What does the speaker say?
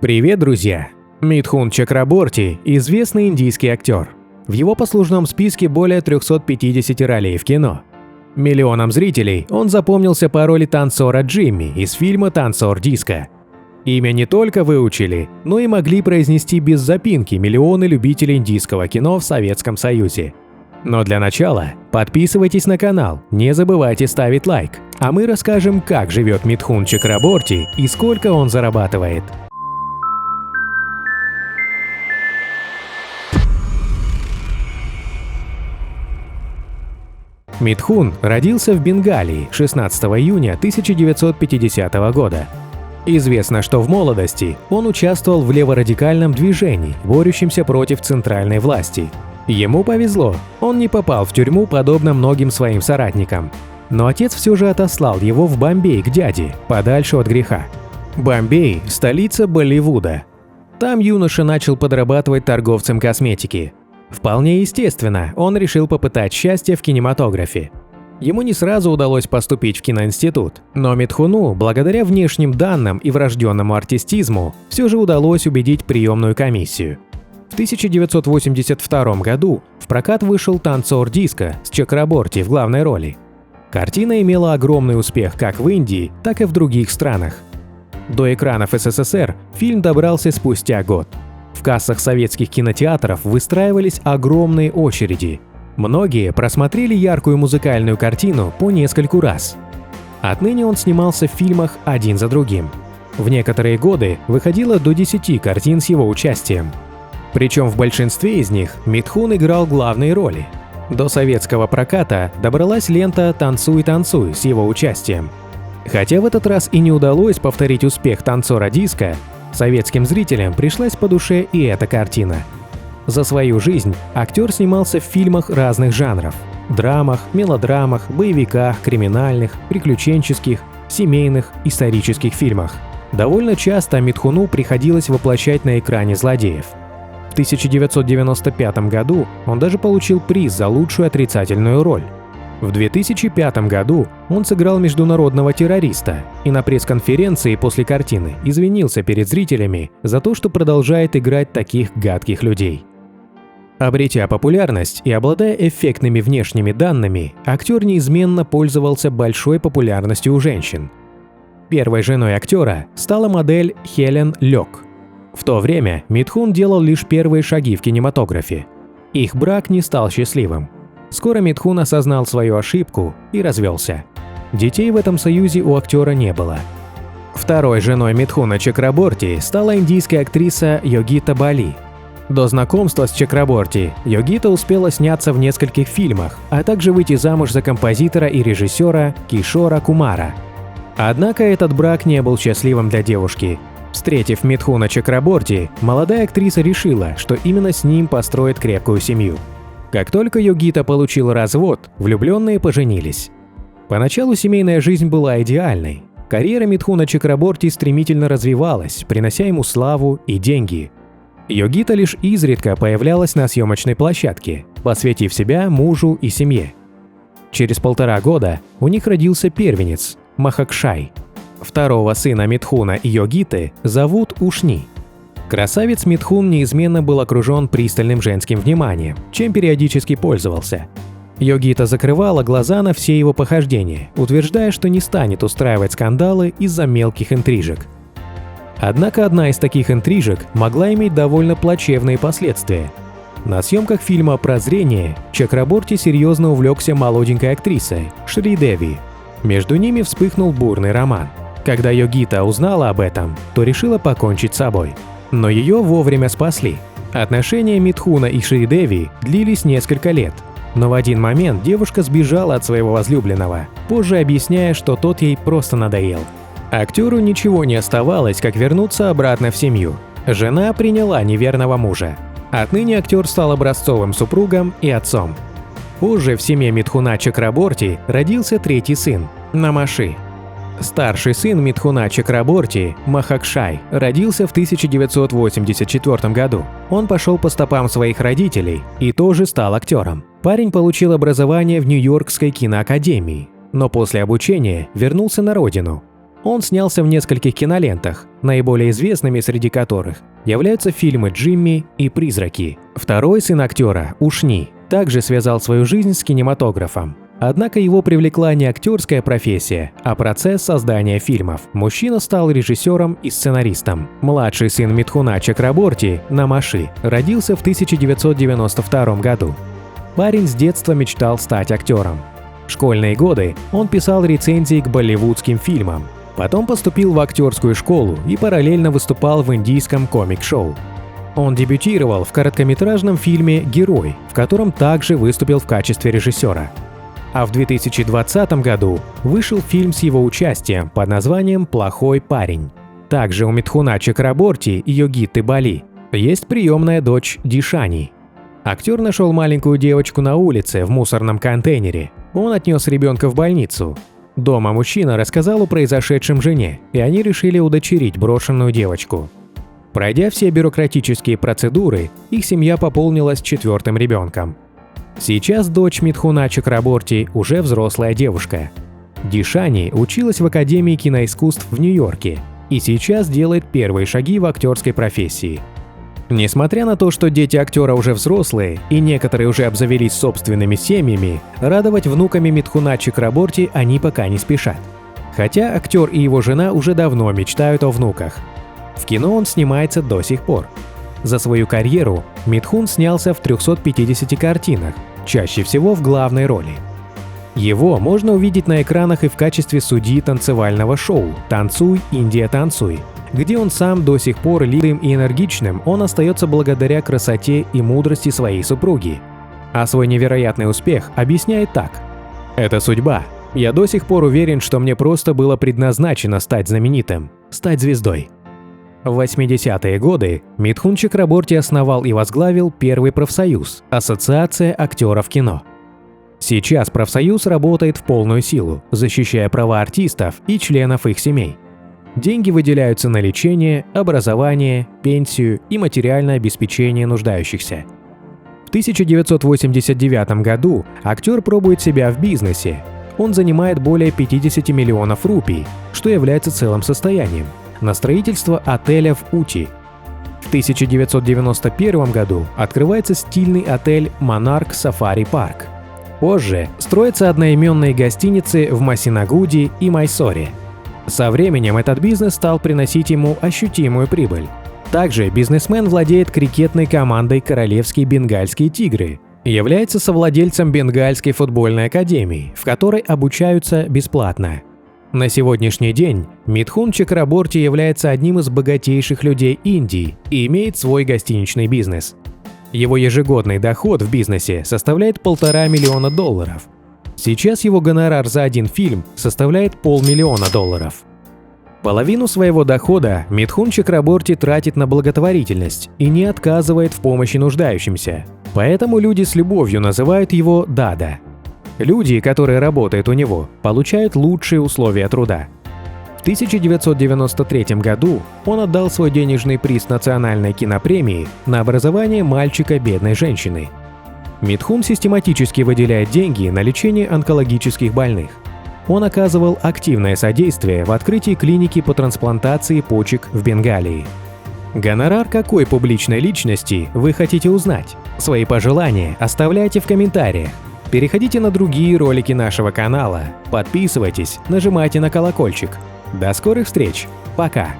Привет, друзья! Митхун Чакраборти – известный индийский актер. В его послужном списке более 350 ролей в кино. Миллионам зрителей он запомнился по роли танцора Джимми из фильма «Танцор диско». Имя не только выучили, но и могли произнести без запинки миллионы любителей индийского кино в Советском Союзе. Но для начала подписывайтесь на канал, не забывайте ставить лайк, а мы расскажем, как живет Митхун Чакраборти и сколько он зарабатывает. Митхун родился в Бенгалии 16 июня 1950 года. Известно, что в молодости он участвовал в леворадикальном движении, борющемся против центральной власти. Ему повезло, он не попал в тюрьму, подобно многим своим соратникам. Но отец все же отослал его в Бомбей к дяде, подальше от греха. Бомбей – столица Болливуда. Там юноша начал подрабатывать торговцем косметики. Вполне естественно, он решил попытать счастье в кинематографе. Ему не сразу удалось поступить в киноинститут, но Митхуну, благодаря внешним данным и врожденному артистизму, все же удалось убедить приемную комиссию. В 1982 году в прокат вышел «Танцор диско» с Чакраборти в главной роли. Картина имела огромный успех как в Индии, так и в других странах. До экранов СССР фильм добрался спустя год. В кассах советских кинотеатров выстраивались огромные очереди. Многие просмотрели яркую музыкальную картину по нескольку раз. Отныне он снимался в фильмах один за другим. В некоторые годы выходило до 10 картин с его участием. Причем в большинстве из них Митхун играл главные роли. До советского проката добралась лента «Танцуй, танцуй» с его участием. Хотя в этот раз и не удалось повторить успех «Танцора диско», советским зрителям пришлась по душе и эта картина. За свою жизнь актер снимался в фильмах разных жанров – драмах, мелодрамах, боевиках, криминальных, приключенческих, семейных, исторических фильмах. Довольно часто Митхуну приходилось воплощать на экране злодеев. В 1995 году он даже получил приз за лучшую отрицательную роль. В 2005 году он сыграл международного террориста и на пресс-конференции после картины извинился перед зрителями за то, что продолжает играть таких гадких людей. Обретя популярность и обладая эффектными внешними данными, актер неизменно пользовался большой популярностью у женщин. Первой женой актера стала модель Хелен Лёк. В то время Митхун делал лишь первые шаги в кинематографе. Их брак не стал счастливым. Скоро Митхун осознал свою ошибку и развелся. Детей в этом союзе у актера не было. Второй женой Митхуна Чакраборти стала индийская актриса Йогита Бали. До знакомства с Чакраборти Йогита успела сняться в нескольких фильмах, а также выйти замуж за композитора и режиссера Кишора Кумара. Однако этот брак не был счастливым для девушки. Встретив Митхуна Чакраборти, молодая актриса решила, что именно с ним построит крепкую семью. Как только Йогита получил развод, влюбленные поженились. Поначалу семейная жизнь была идеальной. Карьера Митхуна Чакраборти стремительно развивалась, принося ему славу и деньги. Йогита лишь изредка появлялась на съемочной площадке, посвятив себя мужу и семье. Через 1,5 года у них родился первенец – Махакшай. Второго сына Митхуна и Йогиты зовут Ушни. Красавец Митхун неизменно был окружен пристальным женским вниманием, чем периодически пользовался. Йогита закрывала глаза на все его похождения, утверждая, что не станет устраивать скандалы из-за мелких интрижек. Однако одна из таких интрижек могла иметь довольно плачевные последствия. На съемках фильма «Прозрение» Чакраборти серьезно увлекся молоденькой актрисой Шри Деви. Между ними вспыхнул бурный роман. Когда Йогита узнала об этом, то решила покончить с собой. Но ее вовремя спасли. Отношения Митхуна и Шри Деви длились несколько лет. Но в один момент девушка сбежала от своего возлюбленного, позже объясняя, что тот ей просто надоел. Актеру ничего не оставалось, как вернуться обратно в семью. Жена приняла неверного мужа. Отныне актер стал образцовым супругом и отцом. Позже в семье Митхуна Чакраборти родился третий сын – Намаши. Старший сын Митхуна Чакраборти, Махакшай, родился в 1984 году. Он пошел по стопам своих родителей и тоже стал актером. Парень получил образование в Нью-Йоркской киноакадемии, но после обучения вернулся на родину. Он снялся в нескольких кинолентах, наиболее известными среди которых являются фильмы «Джимми» и «Призраки». Второй сын актера, Ушни, также связал свою жизнь с кинематографом. Однако его привлекла не актерская профессия, а процесс создания фильмов. Мужчина стал режиссером и сценаристом. Младший сын Митхуна Чакраборти, Намаши, родился в 1992 году. Парень с детства мечтал стать актером. В школьные годы он писал рецензии к болливудским фильмам. Потом поступил в актерскую школу и параллельно выступал в индийском комик-шоу. Он дебютировал в короткометражном фильме «Герой», в котором также выступил в качестве режиссера. А в 2020 году вышел фильм с его участием под названием «Плохой парень». Также у Митхуна Чакраборти и Йогиты Бали есть приемная дочь Дишани. Актер нашел маленькую девочку на улице в мусорном контейнере. Он отнес ребенка в больницу. Дома мужчина рассказал о произошедшем жене, и они решили удочерить брошенную девочку. Пройдя все бюрократические процедуры, их семья пополнилась 4-м ребенком. Сейчас дочь Митхуна Чакраборти уже взрослая девушка. Дишани училась в Академии киноискусств в Нью-Йорке и сейчас делает первые шаги в актерской профессии. Несмотря на то, что дети актера уже взрослые и некоторые уже обзавелись собственными семьями, радовать внуками Митхуна Чакраборти они пока не спешат. Хотя актер и его жена уже давно мечтают о внуках. В кино он снимается до сих пор. За свою карьеру Митхун снялся в 350 картинах, чаще всего в главной роли. Его можно увидеть на экранах и в качестве судьи танцевального шоу «Танцуй, Индия, танцуй», где он сам до сих пор лидером и энергичным он остается благодаря красоте и мудрости своей супруги. А свой невероятный успех объясняет так. «Это судьба. Я до сих пор уверен, что мне просто было предназначено стать знаменитым, стать звездой». В 80-е годы Митхун Чакраборти основал и возглавил первый профсоюз – Ассоциация актеров кино. Сейчас профсоюз работает в полную силу, защищая права артистов и членов их семей. Деньги выделяются на лечение, образование, пенсию и материальное обеспечение нуждающихся. В 1989 году актер пробует себя в бизнесе. Он занимает более 50 миллионов рупий, что является целым состоянием, на строительство отеля в Ути. В 1991 году открывается стильный отель «Монарк Сафари Парк». Позже строятся одноименные гостиницы в Масинагуди и Майсоре. Со временем этот бизнес стал приносить ему ощутимую прибыль. Также бизнесмен владеет крикетной командой «Королевские бенгальские тигры», является совладельцем Бенгальской футбольной академии, в которой обучаются бесплатно. На сегодняшний день Митхун Чакраборти является одним из богатейших людей Индии и имеет свой гостиничный бизнес. Его ежегодный доход в бизнесе составляет $1,5 миллиона. Сейчас его гонорар за один фильм составляет $500 000. Половину своего дохода Митхун Чакраборти тратит на благотворительность и не отказывает в помощи нуждающимся. Поэтому люди с любовью называют его Дада. Люди, которые работают у него, получают лучшие условия труда. В 1993 году он отдал свой денежный приз национальной кинопремии на образование мальчика бедной женщины. Митхун систематически выделяет деньги на лечение онкологических больных. Он оказывал активное содействие в открытии клиники по трансплантации почек в Бенгалии. Гонорар какой публичной личности вы хотите узнать? Свои пожелания оставляйте в комментариях. Переходите на другие ролики нашего канала, подписывайтесь, нажимайте на колокольчик. До скорых встреч, пока!